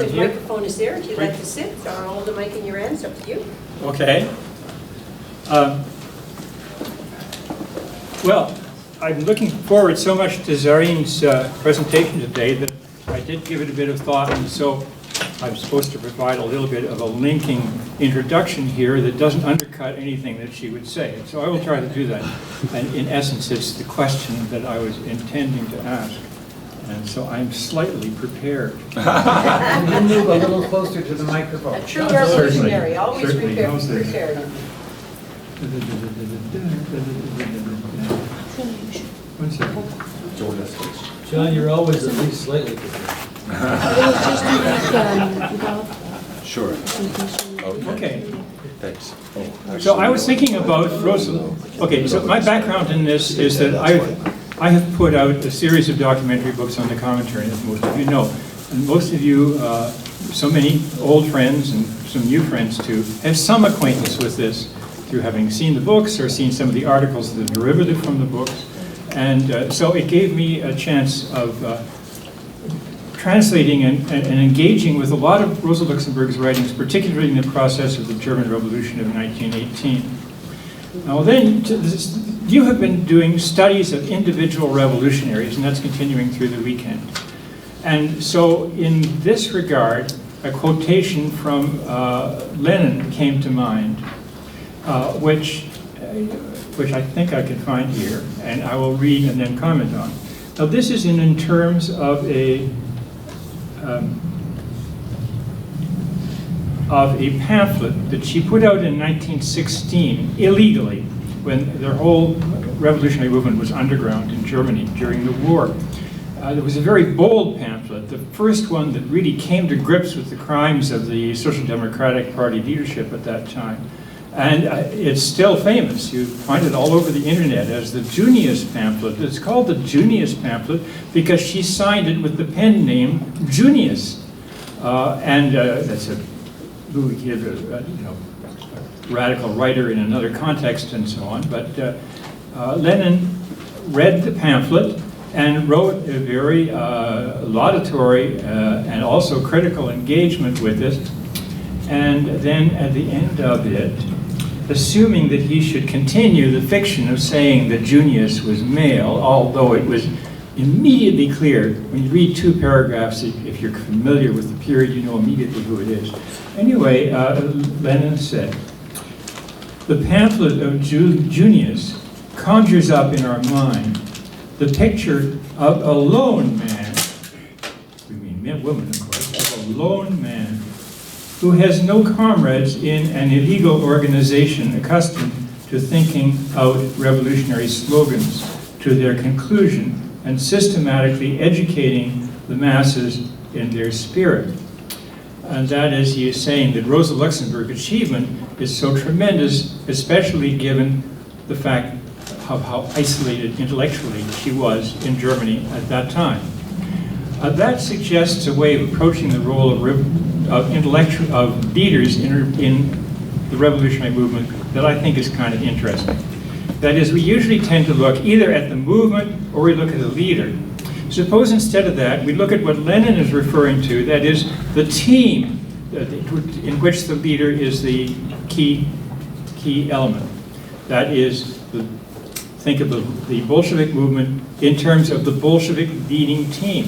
course, the microphone is there if you'd like to sit, or hold the mic in your hand, it's up to you. Okay. Well, I'm looking forward so much to Zarrin's presentation today that I did give it a bit of thought, and so I'm supposed to provide a little bit of a linking introduction here that doesn't undercut anything that she would say. So I will try to do that. And in essence, it's the question that I was intending to ask. And so I'm slightly prepared. Can you move a little closer to the microphone? A true revolutionary, always Certainly, prepared. most certainly. One second. John, you're always at least slightly prepared. Sure. Okay. Thanks. So I was thinking about Rosa. Okay, so my background in this is that I have put out a series of documentary books on the commentary, as most of you know. And most of you, so many old friends and some new friends too, have some acquaintance with this through having seen the books or seen some of the articles that are derivative from the books. And so it gave me a chance of translating and engaging with a lot of Rosa Luxemburg's writings, particularly in the process of the German Revolution of 1918. Now then, you have been doing studies of individual revolutionaries, and that's continuing through the weekend. And so in this regard, a quotation from Lenin came to mind, which I think I can find here, and I will read and then comment on. Now this is in terms of a pamphlet that she put out in 1916 illegally, when their whole revolutionary movement was underground in Germany during the war. There was a very bold pamphlet, the first one that really came to grips with the crimes of the Social Democratic Party leadership at that time. And it's still famous. You find it all over the internet as the Junius pamphlet. It's called the Junius pamphlet because she signed it with the pen name Junius. That's a radical writer in another context and so on. But Lenin read the pamphlet and wrote a very laudatory and also critical engagement with it. And then at the end of it, assuming that he should continue the fiction of saying that Junius was male, although it was immediately clear, when you read two paragraphs, if you're familiar with the period, you know immediately who it is. Anyway, Lenin said, the pamphlet of Junius conjures up in our mind the picture of a lone man, we mean woman of course, of a lone man who has no comrades in an illegal organization accustomed to thinking out revolutionary slogans to their conclusion and systematically educating the masses in their spirit. And that is, he is saying that Rosa Luxemburg's achievement is so tremendous, especially given the fact of how isolated intellectually she was in Germany at that time. That suggests a way of approaching the role of leaders in the revolutionary movement that I think is kind of interesting. That is, we usually tend to look either at the movement or we look at the leader. Suppose instead of that, we look at what Lenin is referring to, that is, the team in which the leader is the key element. That is, think of the Bolshevik movement in terms of the Bolshevik leading team,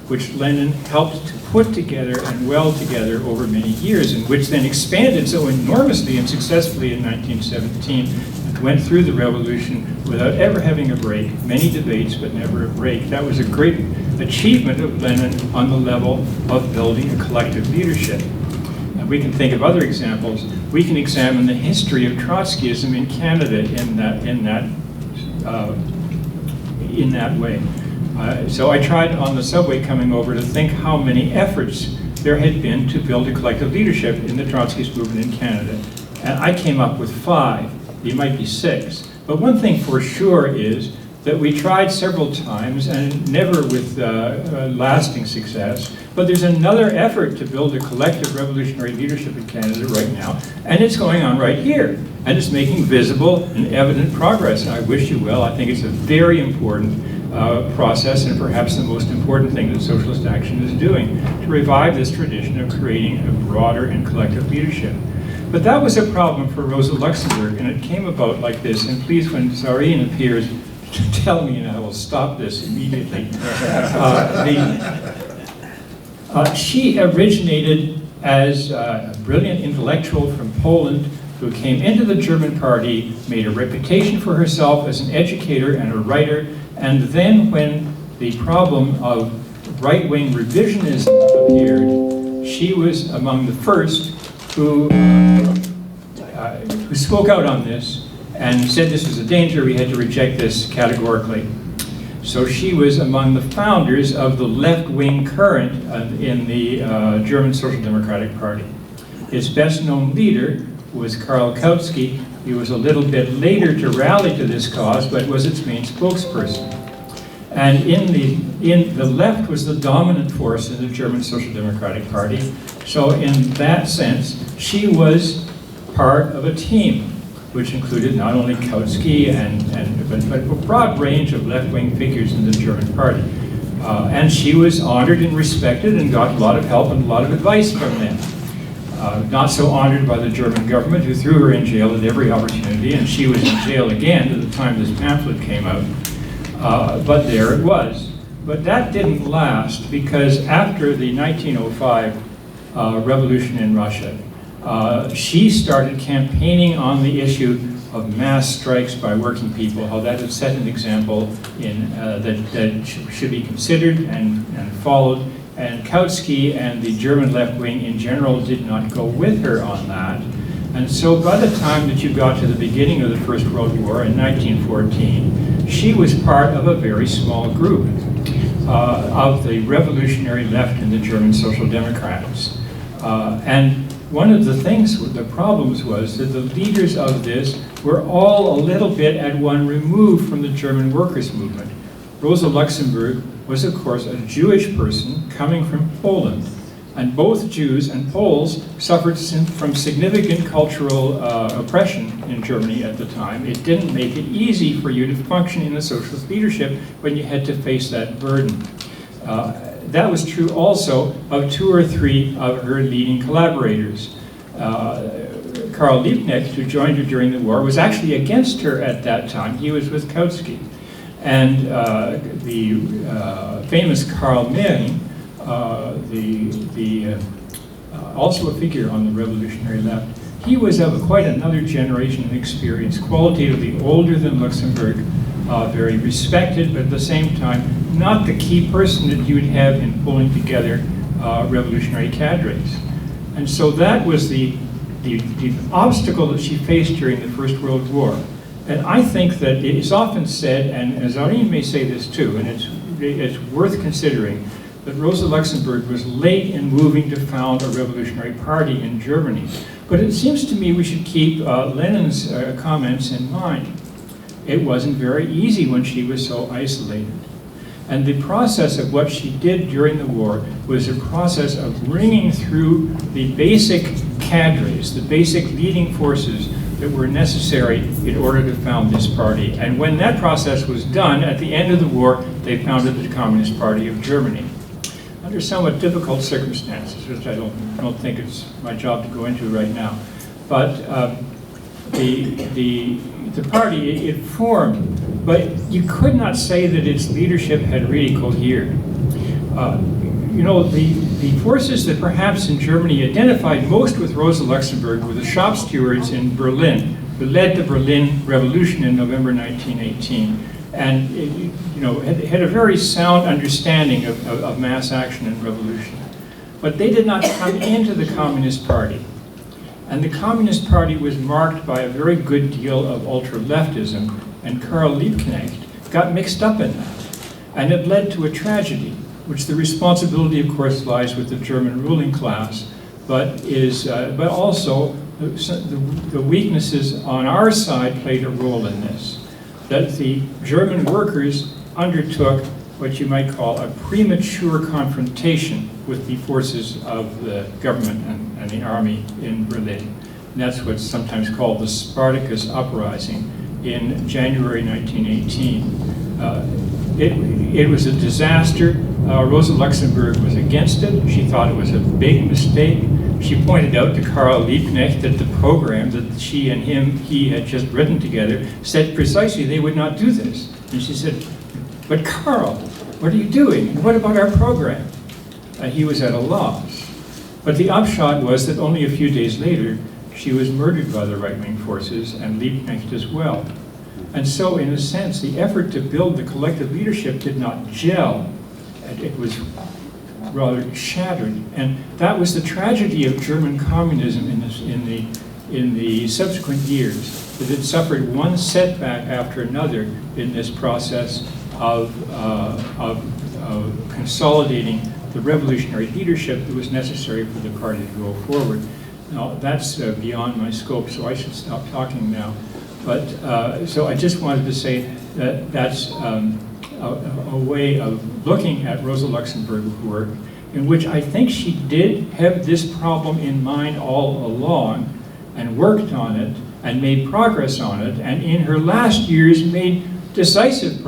which Lenin helped to put together and weld together over many years, and which then expanded so enormously and successfully in 1917, and went through the revolution without ever having a break, many debates, but never a break. That was a great achievement of Lenin on the level of building a collective leadership. And we can think of other examples. We can examine the history of Trotskyism in Canada in that way. So I tried on the subway coming over to think how many efforts there had been to build a collective leadership in the Trotskyist movement in Canada. And I came up with 5. It might be 6. But one thing for sure is that we tried several times and never with lasting success. But there's another effort to build a collective revolutionary leadership in Canada right now, and it's going on right here. And it's making visible and evident progress. And I wish you well. I think it's a very important process, and perhaps the most important thing that socialist action is doing, to revive this tradition of creating a broader and collective leadership. But that was a problem for Rosa Luxemburg, and it came about like this, and please, when Zarrin appears, tell me and I will stop this immediately. She originated as a brilliant intellectual from Poland who came into the German party, made a reputation for herself as an educator and a writer, and then when the problem of right-wing revisionism appeared, she was among the first who spoke out on this and said this was a danger, we had to reject this categorically. So she was among the founders of the left-wing current in the German Social Democratic Party. Its best-known leader was Karl Kautsky. He was a little bit later to rally to this cause, but was its main spokesperson. And the left was the dominant force in the German Social Democratic Party. So in that sense, she was part of a team, which included not only Kautsky but a broad range of left-wing figures in the German party. And she was honored and respected and got a lot of help and a lot of advice from them. Not so honored by the German government, who threw her in jail at every opportunity, and she was in jail again at the time this pamphlet came out. But there it was. But that didn't last, because after the 1905 revolution in Russia, she started campaigning on the issue of mass strikes by working people, how that had set an example that should be considered and followed. And Kautsky and the German left wing in general did not go with her on that. And so by the time that you got to the beginning of the First World War in 1914, she was part of a very small group of the revolutionary left in the German Social Democrats. And one of the things, the problems was that the leaders of this were all a little bit at one remove from the German workers' movement. Rosa Luxemburg was, of course, a Jewish person coming from Poland. And both Jews and Poles suffered from significant cultural oppression in Germany at the time. It didn't make it easy for you to function in the socialist leadership when you had to face that burden. That was true also of 2 or 3 of her leading collaborators. Karl Liebknecht, who joined her during the war, was actually against her at that time. He was with Kautsky. And the famous Karl Mehring, also a figure on the revolutionary left, he was of quite another generation of experience, qualitatively older than Luxemburg, very respected, but at the same time, not the key person that you would have in pulling together revolutionary cadres. And so that was the obstacle that she faced during the First World War. And I think that it is often said, and Zarrin may say this too, and it's worth considering, that Rosa Luxemburg was late in moving to found a revolutionary party in Germany. But it seems to me we should keep Lenin's comments in mind. It wasn't very easy when she was so isolated. And the process of what she did during the war was a process of bringing through the basic cadres, the basic leading forces that were necessary in order to found this party. And when that process was done, at the end of the war, they founded the Communist Party of Germany. Under somewhat difficult circumstances, which I don't think it's my job to go into right now. But the party, it formed, but you could not say that its leadership had really cohered. You know, the forces that perhaps in Germany identified most with Rosa Luxemburg were the shop stewards in Berlin, who led the Berlin Revolution in November 1918, and had a very sound understanding of mass action and revolution. But they did not come into the Communist Party. And the Communist Party was marked by a very good deal of ultra-leftism, and Karl Liebknecht got mixed up in that. And it led to a tragedy, which the responsibility, of course, lies with the German ruling class, but also the weaknesses on our side played a role in this. That the German workers undertook what you might call a premature confrontation with the forces of the government and the army in Berlin. And that's what's sometimes called the Spartacus Uprising in January 1918. It was a disaster. Rosa Luxemburg was against it. She thought it was a big mistake. She pointed out to Karl Liebknecht that the program that she and he had just written together said precisely they would not do this. And she said, "But Karl, what are you doing? What about our program?" He was at a loss. But the upshot was that only a few days later, she was murdered by the right-wing forces, and Liebknecht as well. And so, in a sense, the effort to build the collective leadership did not gel. It was rather shattered. And that was the tragedy of German communism in the subsequent years, that it suffered one setback after another in this process of consolidating the revolutionary leadership that was necessary for the party to go forward. Now, that's beyond my scope, so I should stop talking now. But, so I just wanted to say that that's a way of looking at Rosa Luxemburg's work, in which I think she did have this problem in mind all along, and worked on it, and made progress on it, and in her last years made decisive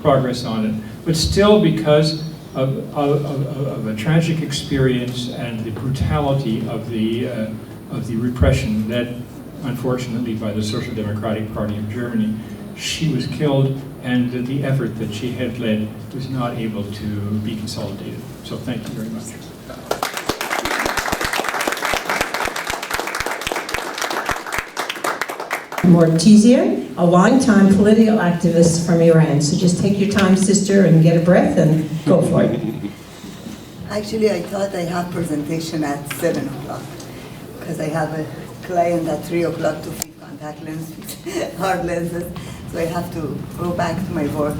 progress on it, but still because of a tragic experience and the brutality of the repression led, unfortunately, by the Social Democratic Party of Germany. She was killed, and the effort that she had led was not able to be consolidated. So thank you very much. Mortezaian, a long-time political activist from Iran. So just take your time, sister, and get a breath and go for it. Actually, I thought I have presentation at 7 o'clock because I have a client at 3 o'clock to fit contact lenses, hard lenses, so I have to go back to my work.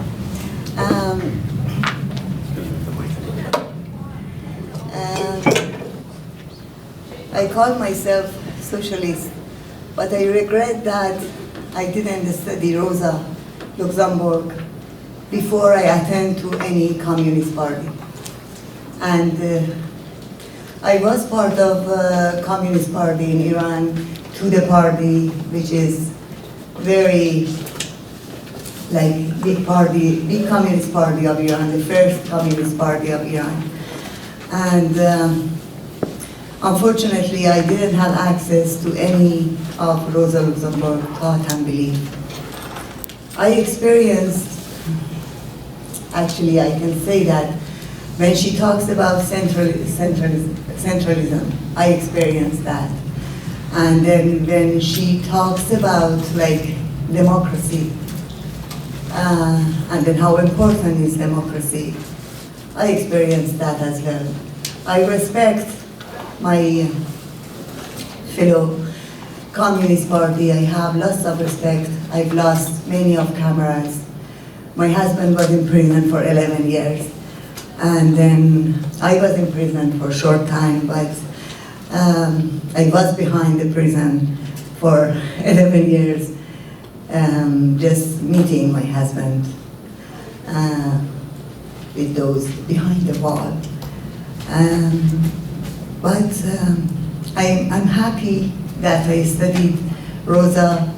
I call myself socialist, but I regret that I didn't study Rosa Luxemburg before I attend to any communist party. And I was part of a communist party in Iran, Tudeh party, which is very big party, big communist party of Iran, the first communist party of Iran. And unfortunately, I didn't have access to any of Rosa Luxemburg thought and belief. I experienced, actually I can say that, when she talks about centralism, I experienced that. And then when she talks about democracy, and then how important is democracy, I experienced that as well. I respect my fellow Communist Party. I have lots of respect. I've lost many of comrades. My husband was in prison for 11 years. And then I was in prison for a short time, but I was behind the prison for 11 years, just meeting my husband with those behind the wall. But I'm happy that I studied Rosa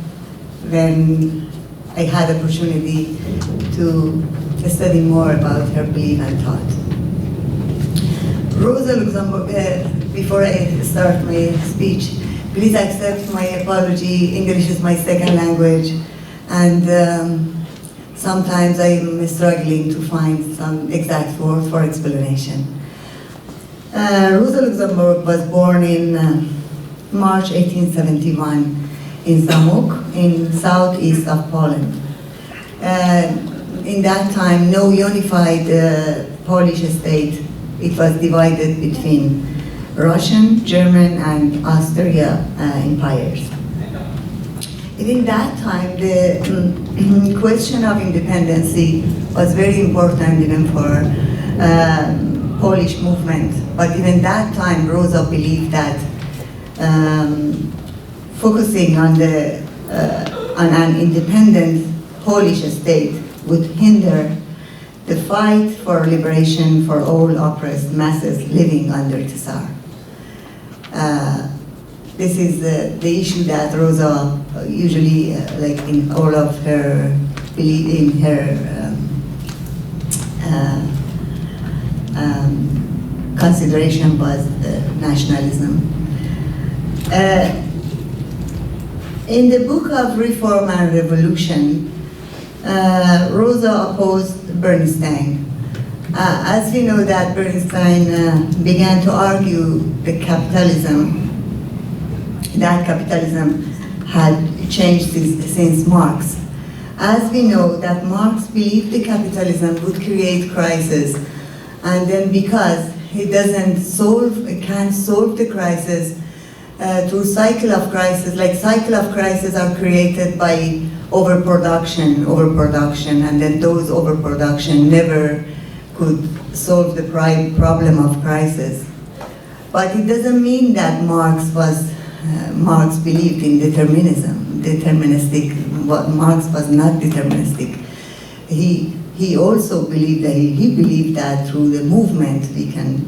when I had opportunity to study more about her belief and thought. Rosa Luxemburg, before I start my speech, please accept my apology. English is my second language, and sometimes I'm struggling to find some exact words for explanation. Rosa Luxemburg was born in March 1871 in Zamok, in southeast of Poland. In that time, no unified Polish state. It was divided between Russian, German, and Austria empires. In that time, the question of independence was very important even for Polish movement. But even that time, Rosa believed that focusing on an independent Polish state would hinder the fight for liberation for all oppressed masses living under the Tsar. This is the issue that Rosa usually, in all of her in her consideration was nationalism. In the book of Reform and Revolution, Rosa opposed Bernstein. As we know that Bernstein began to argue that capitalism had changed since Marx. As we know that Marx believed the capitalism would create crisis, and then because he can't solve the crisis through cycle of crisis, like cycle of crisis are created by overproduction, and then those overproduction never could solve the problem of crisis. But it doesn't mean that Marx believed in deterministic. Marx was not deterministic. He also believed that through the movement we can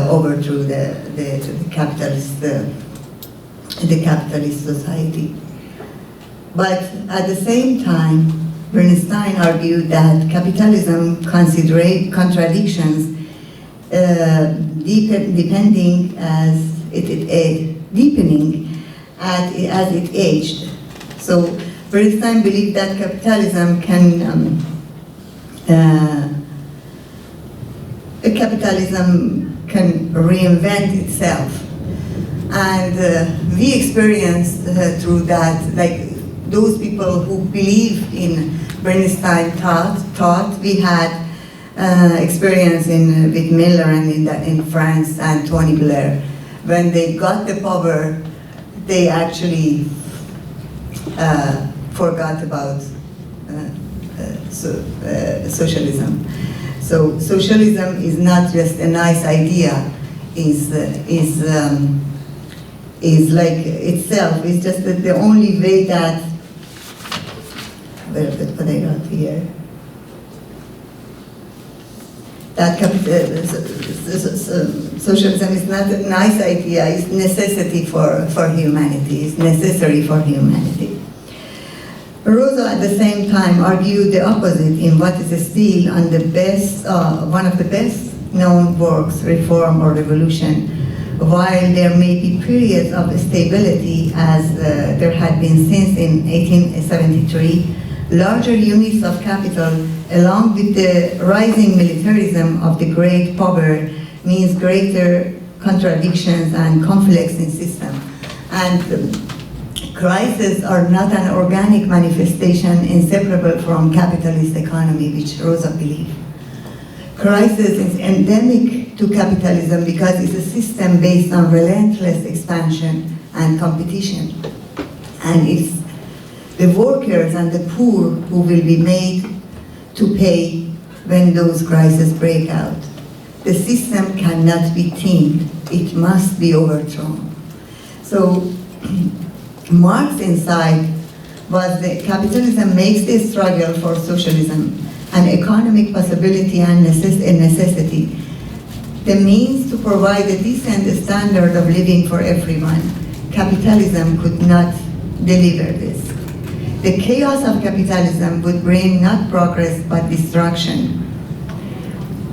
overthrow the capitalist society. But at the same time, Bernstein argued that capitalism contradictions deepening as it aged. So Bernstein believed that capitalism can reinvent itself, and we experienced through that, like those people who believe in Bernstein thought we had experience with Miller and in France and Tony Blair. When they got the power, they actually forgot about socialism. So socialism is not just a nice idea. Is like itself. It's just that the only way that. What I got here. That socialism is not a nice idea. It's necessity for humanity. It's necessary for humanity. Rosa, at the same time, argued the opposite in what is still on the one of the best known works, Reform or Revolution. While there may be periods of stability, as there had been since in 1873, larger units of capital, along with the rising militarism of the great power, means greater contradictions and conflicts in system. And crises are not an organic manifestation inseparable from capitalist economy, which Rosa believed. Crisis is endemic to capitalism because it's a system based on relentless expansion and competition. And it's the workers and the poor who will be made to pay when those crises break out. The system cannot be tamed, it must be overthrown. So Marx insight was that capitalism makes the struggle for socialism an economic possibility and a necessity. The means to provide a decent standard of living for everyone. Capitalism could not deliver this. The chaos of capitalism would bring not progress but destruction.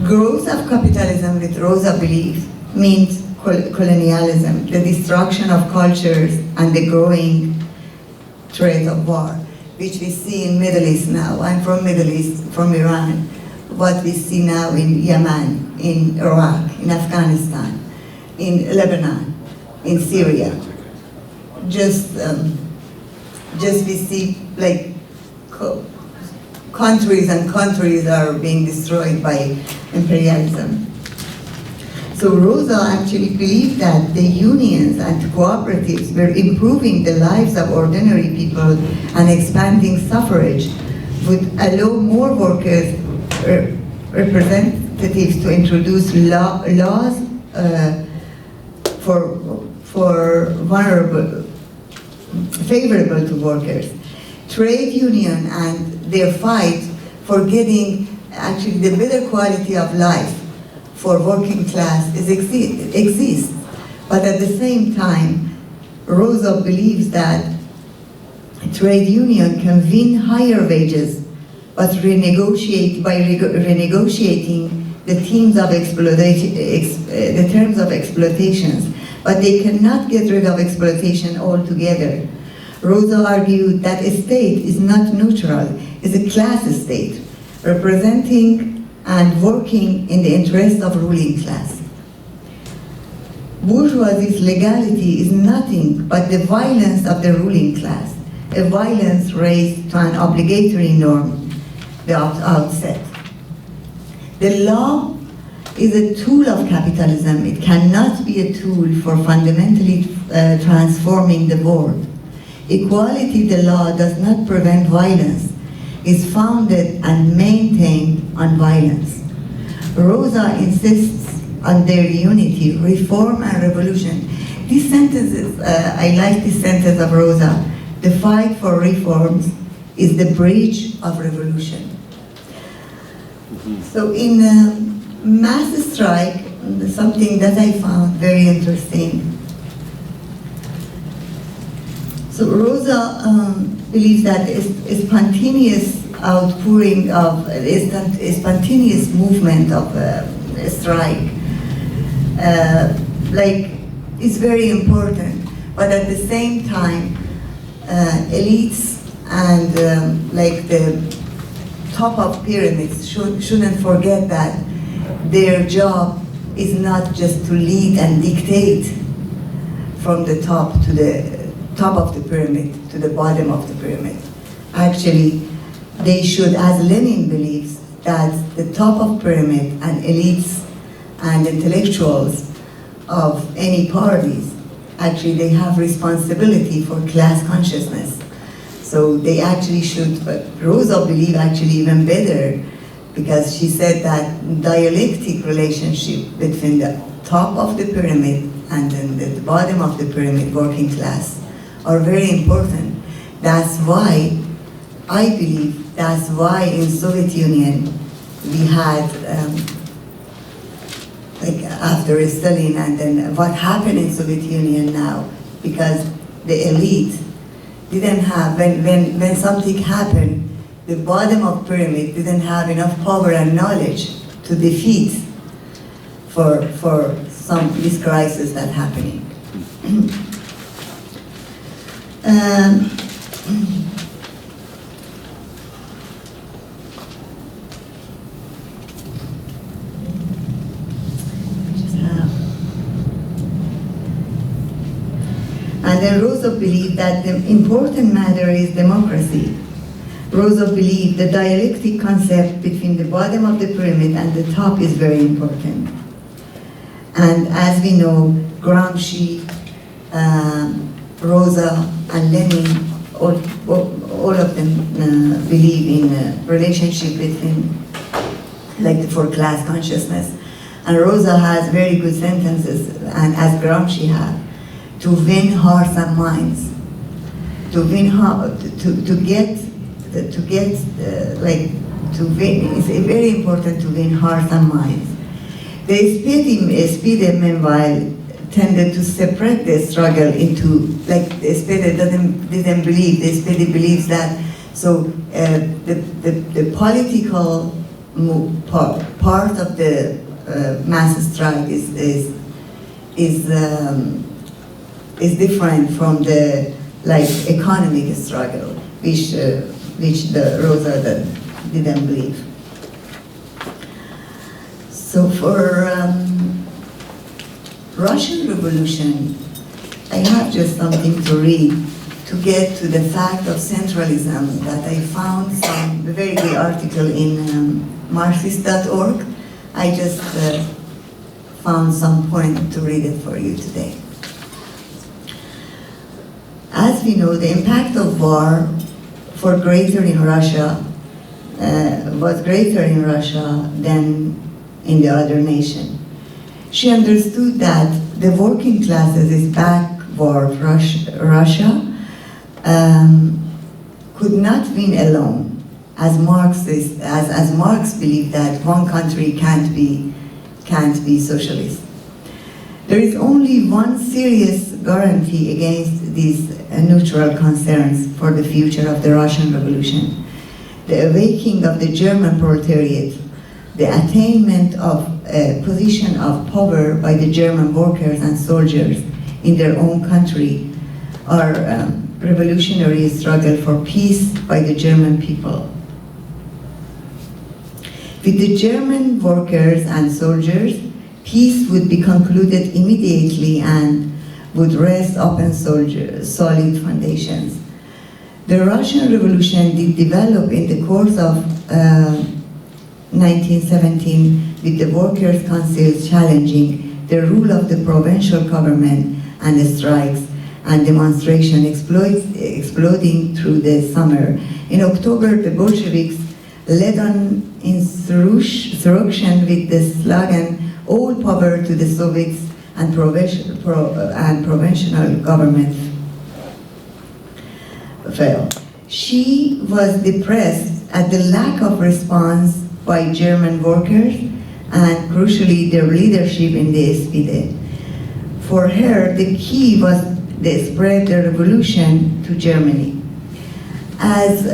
Growth of capitalism, with Rosa belief, means colonialism, the destruction of cultures and the growing threat of war, which we see in Middle East now. I'm from Middle East, from Iran. What we see now in Yemen, in Iraq, in Afghanistan, in Lebanon, in Syria. Just we see like countries and countries are being destroyed by imperialism. So Rosa actually believed that the unions and cooperatives were improving the lives of ordinary people, and expanding suffrage would allow more workers, representatives to introduce laws favorable to workers. Trade union and their fight for getting actually the better quality of life for working class exists. But at the same time, Rosa believes that trade union can win higher wages, but renegotiating the terms of exploitations, but they cannot get rid of exploitation altogether. Rosa argued that a state is not neutral, it's a class state, representing and working in the interest of ruling class. Bourgeoisie's legality is nothing but the violence of the ruling class, a violence raised to an obligatory norm, the outset. The law is a tool of capitalism. It cannot be a tool for fundamentally transforming the world. Equality, the law, does not prevent violence, is founded and maintained on violence. Rosa insists on their unity, reform and revolution. These sentences, I like this sentence of Rosa, the fight for reforms is the bridge of revolution. So in mass strike, something that I found very interesting. So Rosa believes that a spontaneous outpouring of, a spontaneous movement of a strike, is very important, but at the same time, elites and the top of pyramids shouldn't forget that their job is not just to lead and dictate from the top to the top of the pyramid to the bottom of the pyramid. Actually, they should, as Lenin believes, that the top of pyramid and elites and intellectuals of any parties, actually they have responsibility for class consciousness. So they actually should, but Rosa believed actually even better, because she said that dialectic relationship between the top of the pyramid and then the bottom of the pyramid, working class, are very important. That's why, I believe, that's why in Soviet Union we had, after Stalin, and then what happened in Soviet Union now, because the elite didn't have, when something happened, the bottom of pyramid didn't have enough power and knowledge to defeat for this crisis that's happening. And then Rosa believed that the important matter is democracy. Rosa believed the dialectic concept between the bottom of the pyramid and the top is very important. And as we know, Gramsci, Rosa, and Lenin, all of them believe in a relationship between, for class consciousess. And Rosa has very good sentences, and as Gramsci had, to win hearts and minds, to win it's very important to win hearts and minds. The SPD meanwhile tended to separate the struggle into, the SPD didn't believe, the SPD believes that, so the political part of the mass strike is different from the economic struggle, which the Rosa didn't believe. So for Russian Revolution, I have just something to read to get to the fact of centralism that I found a very good article in Marxist.org. I just found some point to read it for you today. As we know, the impact of war was greater in Russia than in the other nation. She understood that the working classes is backward Russia could not win alone, as Marx believed that one country can't be socialist. There is only one serious guarantee against these neutral concerns for the future of the Russian Revolution. The awakening of the German proletariat, the attainment of a position of power by the German workers and soldiers in their own country, are revolutionary struggle for peace by the German people. With the German workers and soldiers, peace would be concluded immediately and would rest upon solid foundations. The Russian Revolution did develop in the course of 1917 with the workers' councils challenging the rule of the provincial government and the strikes and demonstration exploding through the summer. In October, the Bolsheviks led an insurrection with the slogan, "All power to the Soviets and provincial government." Fell. She was depressed at the lack of response by German workers and crucially their leadership in the SPD. For her, the key was the spread the revolution to Germany. As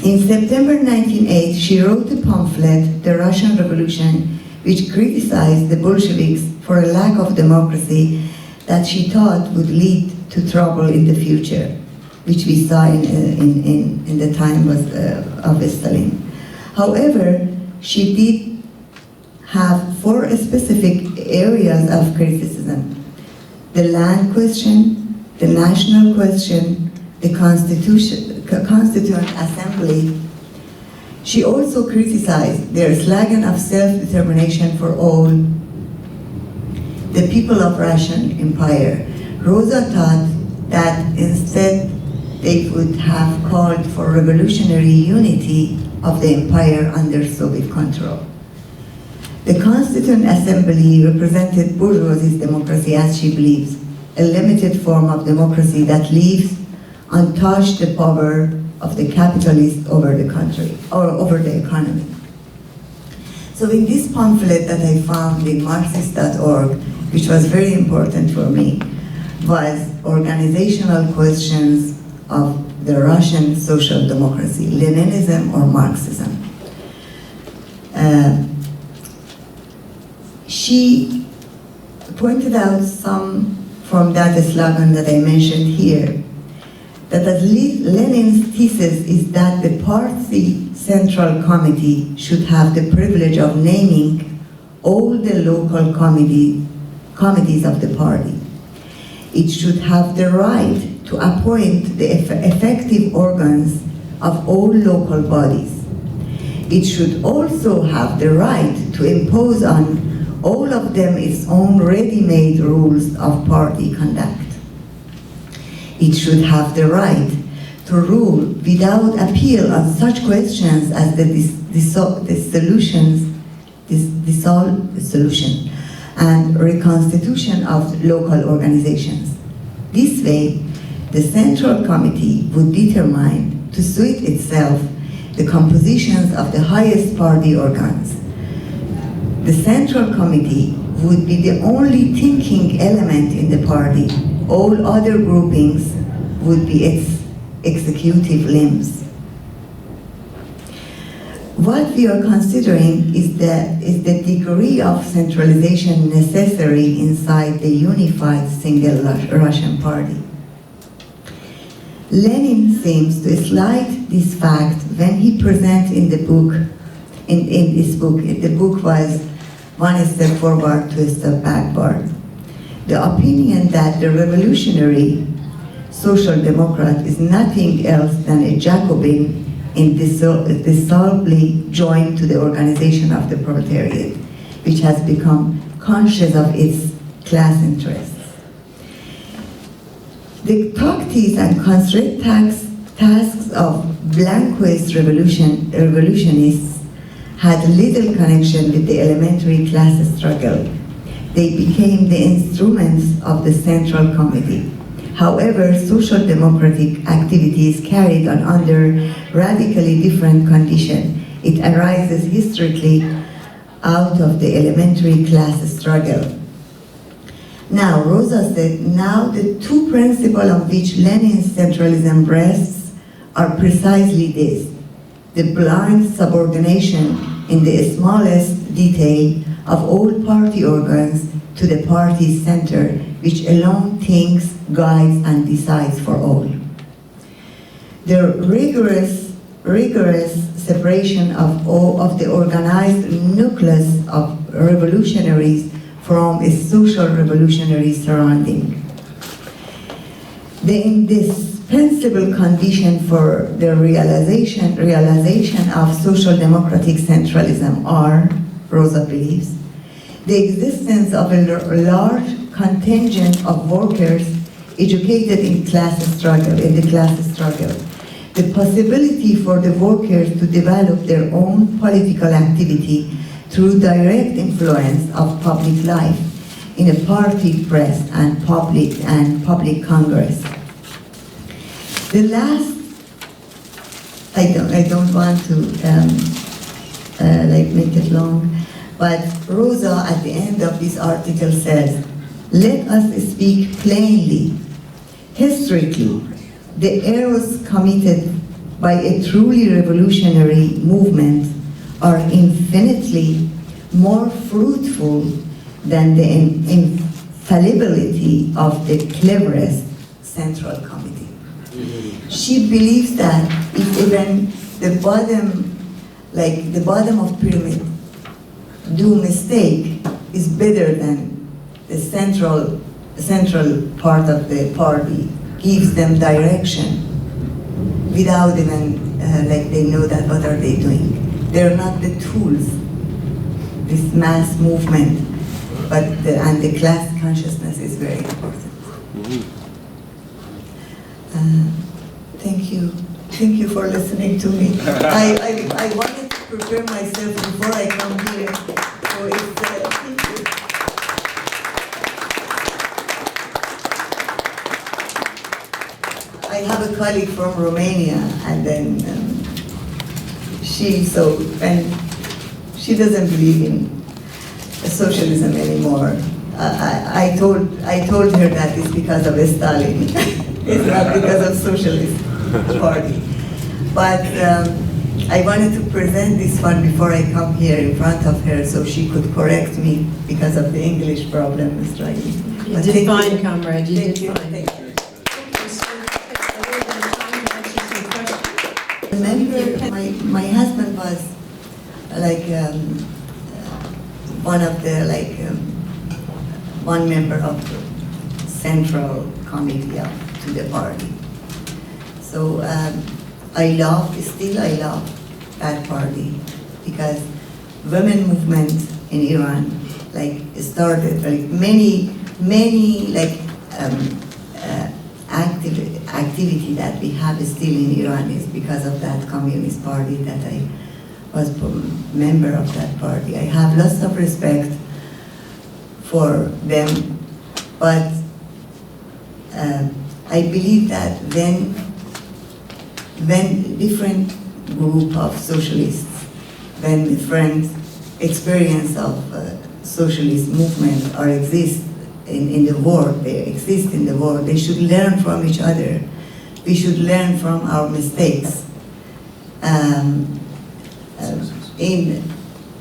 in September 1908, she wrote a pamphlet, The Russian Revolution, which criticized the Bolsheviks for a lack of democracy that she thought would lead to trouble in the future, which we saw in the time of Stalin. However, she did have 4 specific areas of criticism: the land question, the national question, the Constituent Assembly. She also criticized their slogan of self-determination for all, the people of Russian Empire. Rosa thought that instead they would have called for revolutionary unity of the empire under Soviet control. The Constituent Assembly represented bourgeoisie democracy as she believes, a limited form of democracy that leaves untouched the power of the capitalist over the country, or over the economy. So in this pamphlet that I found in Marxist.org, which was very important for me, was organizational questions of the Russian social democracy, Leninism or Marxism. She pointed out some from that slogan that I mentioned here, that as Lenin's thesis is that the party central committee should have the privilege of naming all the local committees of the party. It should have the right to appoint the effective organs of all local bodies. It should also have the right to impose on all of them its own ready-made rules of party conduct. It should have the right to rule without appeal on such questions as the dissolution and reconstitution of local organizations. This way, the Central Committee would determine, to suit itself, the compositions of the highest party organs. The Central Committee would be the only thinking element in the party. All other groupings would be its executive limbs. What we are considering is the degree of centralization necessary inside the unified single Russian party. Lenin seems to slight this fact when he presents in the book, the book was One Step Forward, Two Steps Backward, the opinion that the revolutionary social democrat is nothing else than a Jacobin indissolubly joined to the organization of the proletariat, which has become conscious of its class interests. The tactics and concrete tasks of blanquist revolutionists had little connection with the elementary class struggle. They became the instruments of the Central Committee. However, social democratic activities carried on under radically different conditions. It arises historically out of the elementary class struggle. Now, Rosa said, now the two principles on which Lenin's centralism rests are precisely this: the blind subordination in the smallest detail of all party organs to the party's center, which alone thinks, guides, and decides for all. The rigorous separation of the organized nucleus of revolutionaries from a social revolutionary surrounding. The indispensable condition for the realization of social democratic centralism are, Rosa believes, the existence of a large contingent of workers educated in the class struggle, the possibility for the workers to develop their own political activity through direct influence of public life in a party press and public congress. The last, I don't want to make it long, but Rosa at the end of this article says, let us speak plainly. Historically, the errors committed by a truly revolutionary movement are infinitely more fruitful than the infallibility of the cleverest central committee. She believes that if even the bottom of pyramid do mistake is better than the central part of the party gives them direction without even they know that what are they doing. They're not the tools, this mass movement, and the class consciousness is very important. Thank you for listening to me. I wanted to prepare myself before I come here, so thank you. I have a colleague from Romania, and then she doesn't believe in socialism anymore. I told her that it's because of Stalin. It's not because of Socialist Party. But I wanted to present this one before I come here in front of her so she could correct me because of the English problem, Mr. Aguirre. You did fine, comrade, you did fine. Thank you. I Remember, my husband was one member of the central committee to the party. So I love that party because women movement in Iran started many activity that we have still in Iran is because of that communist party that I was a member of that party. I have lots of respect for them, but I believe that when different group of socialists, when different experience of socialist movement or exist in the world, they exist in the world, they should learn from each other. We should learn from our mistakes. In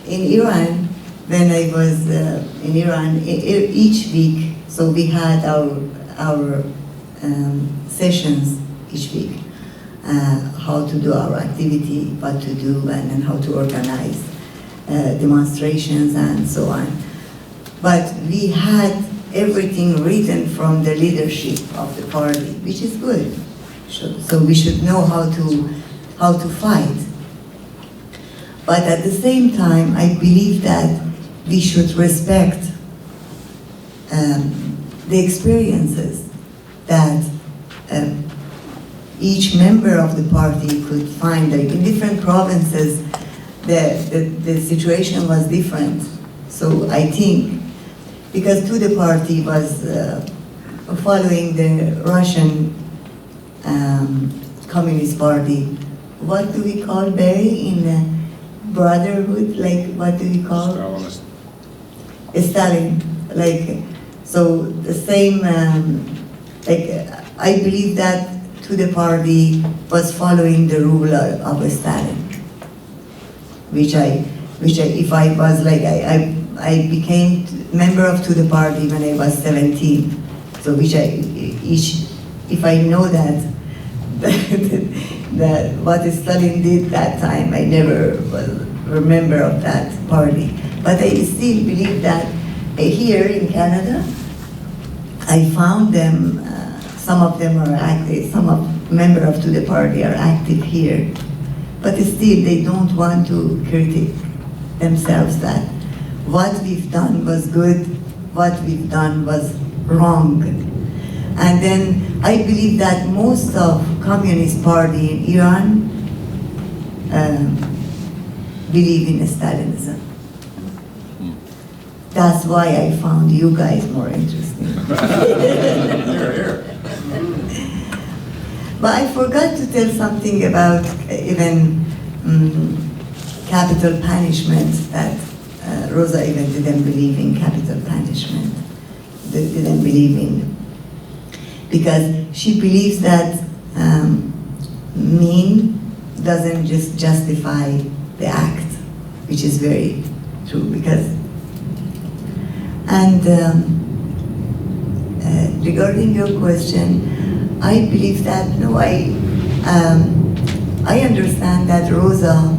Iran, when I was in Iran, each week, so we had our sessions each week, how to do our activity, what to do, and then how to organize demonstrations and so on. But we had everything written from the leadership of the party, which is good. So we should know how to fight. But at the same time, I believe that we should respect the experiences that each member of the party could find. In different provinces, the situation was different. So I think, because the party was following the Russian Communist Party, what do we call Barry in brotherhood? What do we call? Stalinist. Stalin. So the same, I believe that to the party was following the rule of Stalin, which if I was like, I became member of to the party when I was 17. So if I know that what Stalin did that time, I never was a member of that party. But I still believe that here in Canada, I found them, some of them are active, some of members of to the party are active here, but still they don't want to critique themselves that what we've done was good, what we've done was wrong. And then I believe that most of Communist Party in Iran believe in Stalinism. That's why I found you guys more interesting. But I forgot to tell something about even capital punishment, that Rosa even didn't believe in capital punishment. Didn't believe in, because she believes that mean doesn't just justify the act, which is very true. Because, and regarding your question, I believe that, no, I understand that Rosa,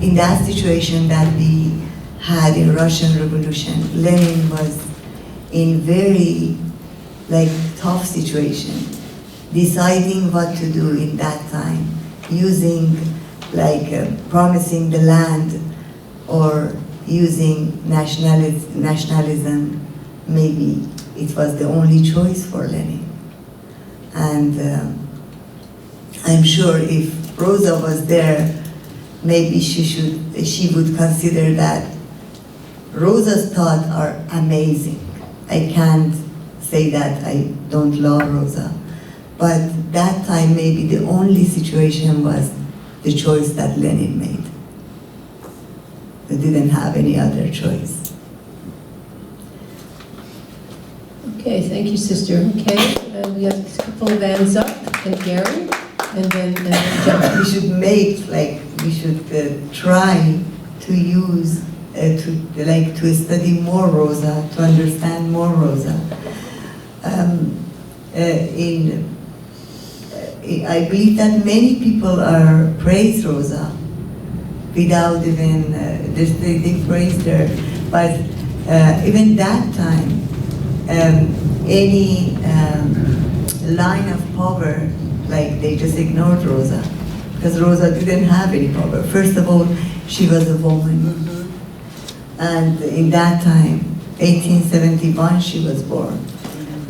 in that situation that we had in Russian Revolution, Lenin was in very tough situation, deciding what to do in that time, using promising the land or using nationalism. Maybe it was the only choice for Lenin. And I'm sure if Rosa was there, maybe she would consider that Rosa's thoughts are amazing. I can't say that I don't love Rosa, but that time maybe the only situation was the choice that Lenin made. They didn't have any other choice. Okay, thank you, sister. Okay, we have a couple of hands up, and Gary, and then John. We should we should try to use, to study more Rosa, to understand more Rosa. I believe that many people praise Rosa without even, they praised her, but even that time, any line of power, they just ignored Rosa, because Rosa didn't have any power. First of all, she was a woman, and in that time, 1871, she was born.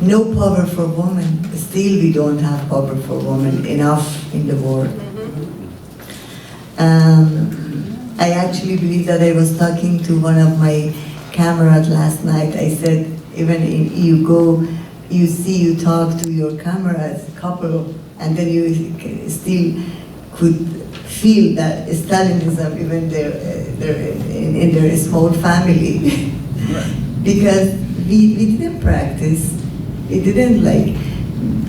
No power for women. Still, we don't have power for women enough in the world. I actually believe that I was talking to one of my cameras last night. I said, even you talk to your cameras couple, and then you still could feel that Stalinism even in their small family. Because we didn't practice, we didn't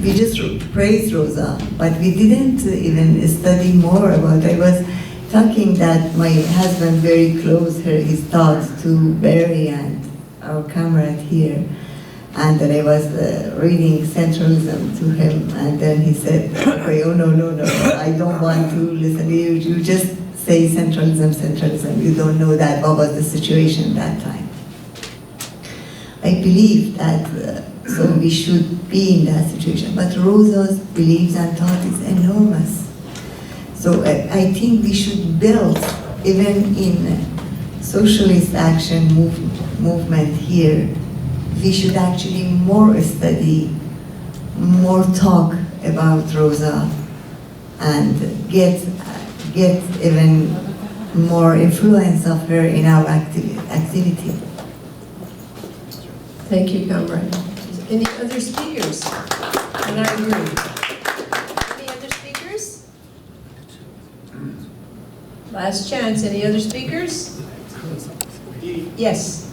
we just praised Rosa, but we didn't even study more about it. I was talking that my husband very close his thoughts to Barry and our comrade here, and then I was reading Centralism to him, and then he said, okay, oh no, I don't want to listen to you, you just say Centralism, you don't know that, what was the situation that time. I believe that, so we should be in that situation, but Rosa's beliefs and thought is enormous. So I think we should build, even in socialist action movement here, we should actually more study, more talk about Rosa, and get even more influence of her in our activity. Thank you, comrade. Any other speakers? And I agree. Any other speakers? Last chance. Any other speakers? Yes.